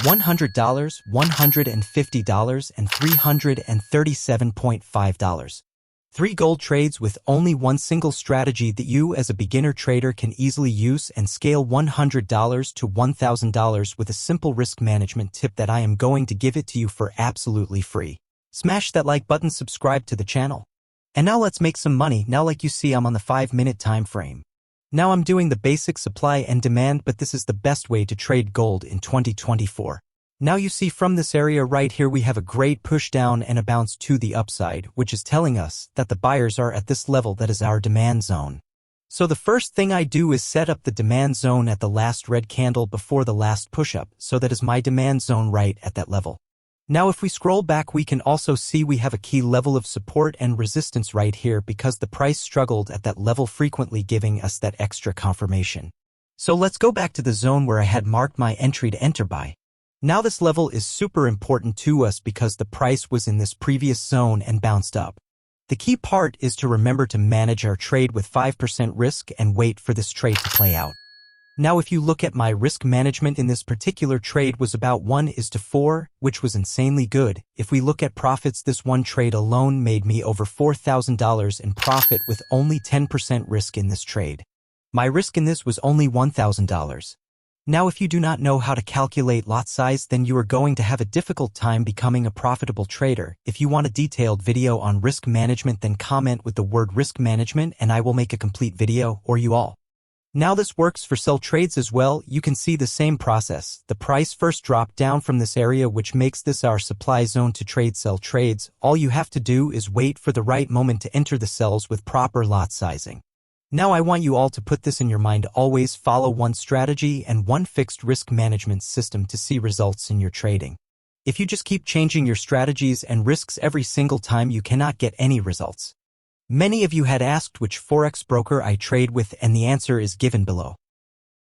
$100, $150, and $337.5. 3 gold trades with only one single strategy that you as a beginner trader can easily use and scale $100 to $1,000 with a simple risk management tip that I am going to give it to you for absolutely free. Smash that like button, subscribe to the channel. And now let's make some money. Now like you see I'm on the 5-minute time frame. Now I'm doing the basic supply and demand, but this is the best way to trade gold in 2024. Now you see from this area right here we have a great push down and a bounce to the upside, which is telling us that the buyers are at this level that is our demand zone. So the first thing I do is set up the demand zone at the last red candle before the last push-up, so that is my demand zone right at that level. Now if we scroll back we can also see we have a key level of support and resistance right here because the price struggled at that level, frequently giving us that extra confirmation. So let's go back to the zone where I had marked my entry to enter buy. Now this level is super important to us because the price was in this previous zone and bounced up. The key part is to remember to manage our trade with 5% risk and wait for this trade to play out. Now if you look at my risk management in this particular trade was about 1:4, which was insanely good. If we look at profits, this one trade alone made me over $4,000 in profit with only 10% risk in this trade. My risk in this was only $1,000. Now if you do not know how to calculate lot size, then you are going to have a difficult time becoming a profitable trader. If you want a detailed video on risk management, then comment with the word risk management and I will make a complete video, or you all. Now this works for sell trades as well. You can see the same process. The price first dropped down from this area, which makes this our supply zone to trade sell trades. All you have to do is wait for the right moment to enter the sells with proper lot sizing. Now I want you all to put this in your mind. Always follow one strategy and one fixed risk management system to see results in your trading. If you just keep changing your strategies and risks every single time, you cannot get any results. Many of you had asked which Forex broker I trade with, and the answer is given below.